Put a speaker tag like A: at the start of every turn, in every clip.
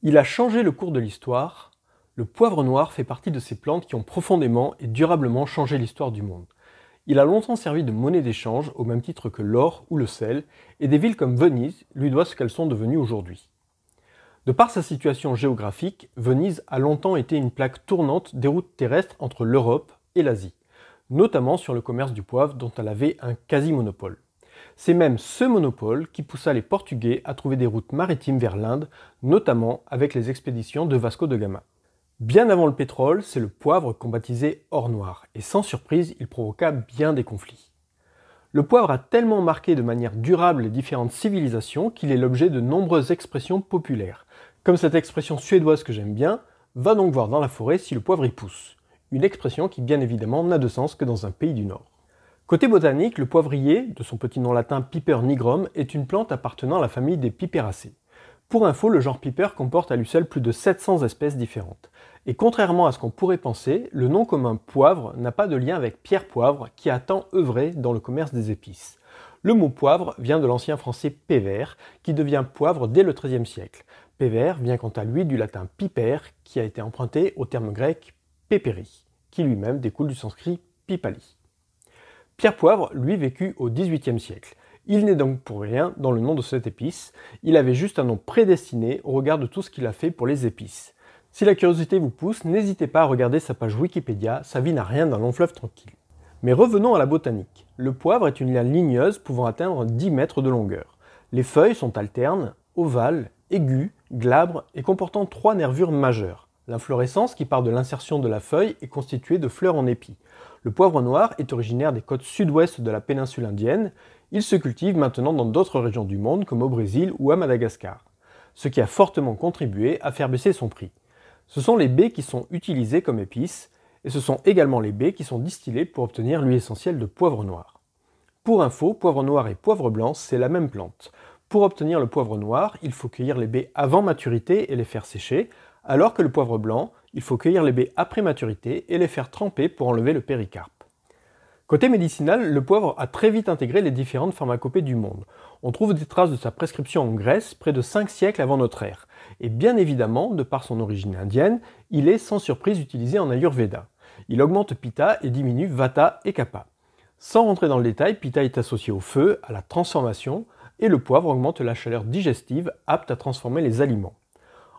A: Il a changé le cours de l'histoire. Le poivre noir fait partie de ces plantes qui ont profondément et durablement changé l'histoire du monde. Il a longtemps servi de monnaie d'échange au même titre que l'or ou le sel, et des villes comme Venise lui doivent ce qu'elles sont devenues aujourd'hui. De par sa situation géographique, Venise a longtemps été une plaque tournante des routes terrestres entre l'Europe et l'Asie, notamment sur le commerce du poivre dont elle avait un quasi-monopole. C'est même ce monopole qui poussa les Portugais à trouver des routes maritimes vers l'Inde, notamment avec les expéditions de Vasco de Gama. Bien avant le pétrole, c'est le poivre qu'on baptisait or noir, et sans surprise, il provoqua bien des conflits. Le poivre a tellement marqué de manière durable les différentes civilisations qu'il est l'objet de nombreuses expressions populaires. Comme cette expression suédoise que j'aime bien, va donc voir dans la forêt si le poivre y pousse. Une expression qui bien évidemment n'a de sens que dans un pays du Nord. Côté botanique, le poivrier, de son petit nom latin Piper nigrum, est une plante appartenant à la famille des Piperacées. Pour info, le genre Piper comporte à lui seul plus de 700 espèces différentes. Et contrairement à ce qu'on pourrait penser, le nom commun poivre n'a pas de lien avec Pierre Poivre qui a tant œuvré dans le commerce des épices. Le mot poivre vient de l'ancien français péver, qui devient poivre dès le XIIIe siècle. Péver vient quant à lui du latin piper, qui a été emprunté au terme grec pépéri, qui lui-même découle du sanskrit pipali. Pierre Poivre, lui, vécut au XVIIIe siècle. Il n'est donc pour rien dans le nom de cette épice, il avait juste un nom prédestiné au regard de tout ce qu'il a fait pour les épices. Si la curiosité vous pousse, n'hésitez pas à regarder sa page Wikipédia, sa vie n'a rien d'un long fleuve tranquille. Mais revenons à la botanique. Le poivre est une liane ligneuse pouvant atteindre 10 mètres de longueur. Les feuilles sont alternes, ovales, aiguës, glabres et comportant 3 nervures majeures. L'inflorescence, qui part de l'insertion de la feuille, est constituée de fleurs en épi. Le poivre noir est originaire des côtes sud-ouest de la péninsule indienne. Il se cultive maintenant dans d'autres régions du monde, comme au Brésil ou à Madagascar, ce qui a fortement contribué à faire baisser son prix. Ce sont les baies qui sont utilisées comme épices, et ce sont également les baies qui sont distillées pour obtenir l'huile essentielle de poivre noir. Pour info, poivre noir et poivre blanc, c'est la même plante. Pour obtenir le poivre noir, il faut cueillir les baies avant maturité et les faire sécher, alors que le poivre blanc, il faut cueillir les baies après maturité et les faire tremper pour enlever le péricarpe. Côté médicinal, le poivre a très vite intégré les différentes pharmacopées du monde. On trouve des traces de sa prescription en Grèce près de 5 siècles avant notre ère. Et bien évidemment, de par son origine indienne, il est sans surprise utilisé en Ayurveda. Il augmente Pitta et diminue Vata et Kapha. Sans rentrer dans le détail, Pitta est associé au feu, à la transformation, et le poivre augmente la chaleur digestive, apte à transformer les aliments.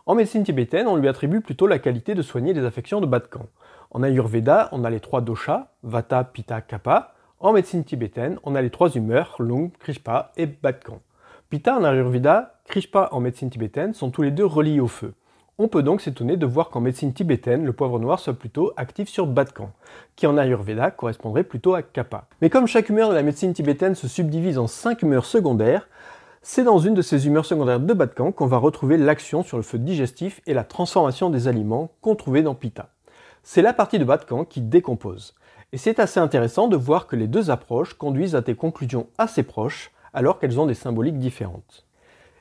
A: En médecine tibétaine, on lui attribue plutôt la qualité de soigner les affections de bas de camp. En Ayurveda, on a les 3 doshas, Vata, Pitta, Kapha. En médecine tibétaine, on a les 3 humeurs, Lung, Krishpa et bas de camp. Pitta en Ayurveda, Krishpa en médecine tibétaine sont tous les deux reliés au feu. On peut donc s'étonner de voir qu'en médecine tibétaine, le poivre noir soit plutôt actif sur bas de camp, qui en Ayurveda correspondrait plutôt à Kapha. Mais comme chaque humeur de la médecine tibétaine se subdivise en 5 humeurs secondaires, c'est dans une de ces humeurs secondaires de bas de camp qu'on va retrouver l'action sur le feu digestif et la transformation des aliments qu'on trouvait dans Pitta. C'est la partie de bas de camp qui décompose. Et c'est assez intéressant de voir que les deux approches conduisent à des conclusions assez proches, alors qu'elles ont des symboliques différentes.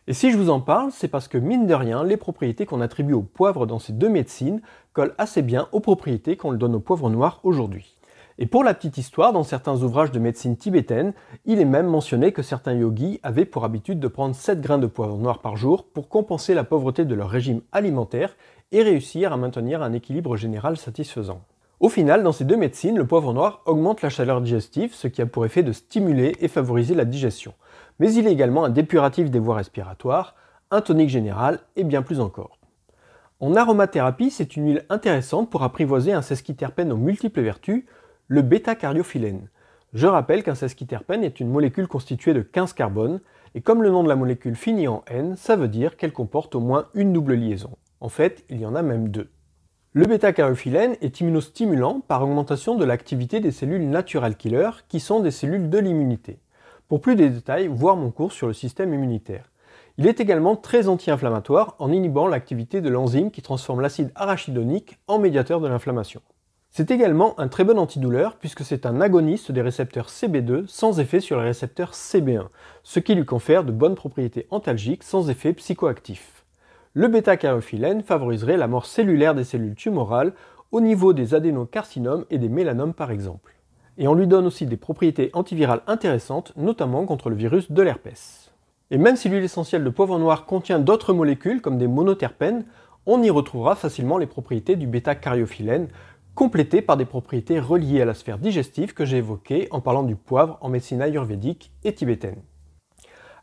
A: Et si je vous en parle, c'est parce que mine de rien, les propriétés qu'on attribue au poivre dans ces deux médecines collent assez bien aux propriétés qu'on le donne au poivre noir aujourd'hui. Et pour la petite histoire, dans certains ouvrages de médecine tibétaine, il est même mentionné que certains yogis avaient pour habitude de prendre 7 grains de poivre noir par jour pour compenser la pauvreté de leur régime alimentaire et réussir à maintenir un équilibre général satisfaisant. Au final, dans ces deux médecines, le poivre noir augmente la chaleur digestive, ce qui a pour effet de stimuler et favoriser la digestion. Mais il est également un dépuratif des voies respiratoires, un tonique général et bien plus encore. En aromathérapie, c'est une huile intéressante pour apprivoiser un sesquiterpène aux multiples vertus, le bêta-cariophylène. Je rappelle qu'un sesquiterpène est une molécule constituée de 15 carbones, et comme le nom de la molécule finit en N, ça veut dire qu'elle comporte au moins une double liaison. En fait, il y en a même 2. Le bêta-cariophylène est immunostimulant par augmentation de l'activité des cellules natural killer, qui sont des cellules de l'immunité. Pour plus de détails, voir mon cours sur le système immunitaire. Il est également très anti-inflammatoire en inhibant l'activité de l'enzyme qui transforme l'acide arachidonique en médiateur de l'inflammation. C'est également un très bon antidouleur puisque c'est un agoniste des récepteurs CB2 sans effet sur les récepteurs CB1, ce qui lui confère de bonnes propriétés antalgiques sans effet psychoactif. Le bêta-cariophylène favoriserait la mort cellulaire des cellules tumorales au niveau des adénocarcinomes et des mélanomes par exemple. Et on lui donne aussi des propriétés antivirales intéressantes, notamment contre le virus de l'herpès. Et même si l'huile essentielle de poivre noir contient d'autres molécules comme des monoterpènes, on y retrouvera facilement les propriétés du bêta-cariophyllène, complétées par des propriétés reliées à la sphère digestive que j'ai évoquées en parlant du poivre en médecine ayurvédique et tibétaine.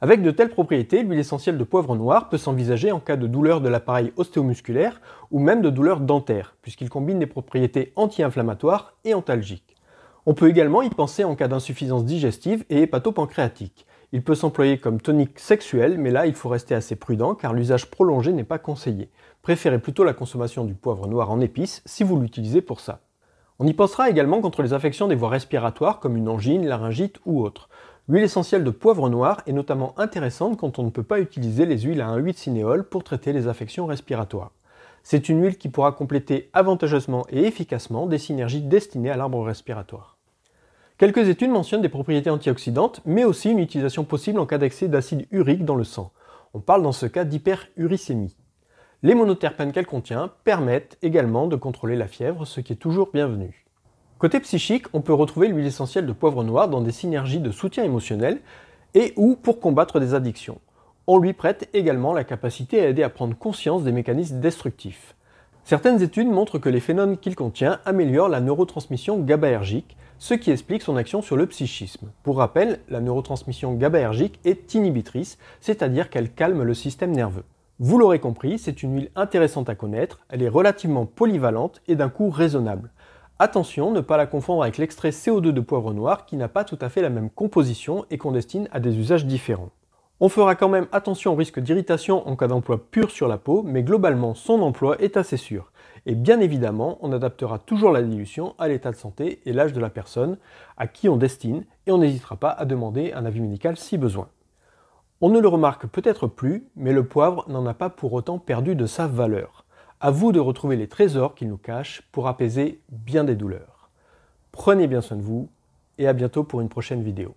A: Avec de telles propriétés, l'huile essentielle de poivre noir peut s'envisager en cas de douleur de l'appareil ostéomusculaire ou même de douleur dentaire, puisqu'il combine des propriétés anti-inflammatoires et antalgiques. On peut également y penser en cas d'insuffisance digestive et hépatopancréatique. Il peut s'employer comme tonique sexuel, mais là il faut rester assez prudent car l'usage prolongé n'est pas conseillé. Préférez plutôt la consommation du poivre noir en épices si vous l'utilisez pour ça. On y pensera également contre les affections des voies respiratoires comme une angine, laryngite ou autre. L'huile essentielle de poivre noir est notamment intéressante quand on ne peut pas utiliser les huiles à 1,8-cinéole pour traiter les affections respiratoires. C'est une huile qui pourra compléter avantageusement et efficacement des synergies destinées à l'arbre respiratoire. Quelques études mentionnent des propriétés antioxydantes, mais aussi une utilisation possible en cas d'excès d'acide urique dans le sang. On parle dans ce cas d'hyperuricémie. Les monoterpènes qu'elle contient permettent également de contrôler la fièvre, ce qui est toujours bienvenu. Côté psychique, on peut retrouver l'huile essentielle de poivre noir dans des synergies de soutien émotionnel et ou pour combattre des addictions. On lui prête également la capacité à aider à prendre conscience des mécanismes destructifs. Certaines études montrent que les phénols qu'il contient améliorent la neurotransmission GABAergique, ce qui explique son action sur le psychisme. Pour rappel, la neurotransmission GABAergique est inhibitrice, c'est-à-dire qu'elle calme le système nerveux. Vous l'aurez compris, c'est une huile intéressante à connaître, elle est relativement polyvalente et d'un coût raisonnable. Attention, ne pas la confondre avec l'extrait CO2 de poivre noir qui n'a pas tout à fait la même composition et qu'on destine à des usages différents. On fera quand même attention au risque d'irritation en cas d'emploi pur sur la peau, mais globalement son emploi est assez sûr. Et bien évidemment, on adaptera toujours la dilution à l'état de santé et l'âge de la personne à qui on destine et on n'hésitera pas à demander un avis médical si besoin. On ne le remarque peut-être plus, mais le poivre n'en a pas pour autant perdu de sa valeur. À vous de retrouver les trésors qu'il nous cache pour apaiser bien des douleurs. Prenez bien soin de vous et à bientôt pour une prochaine vidéo.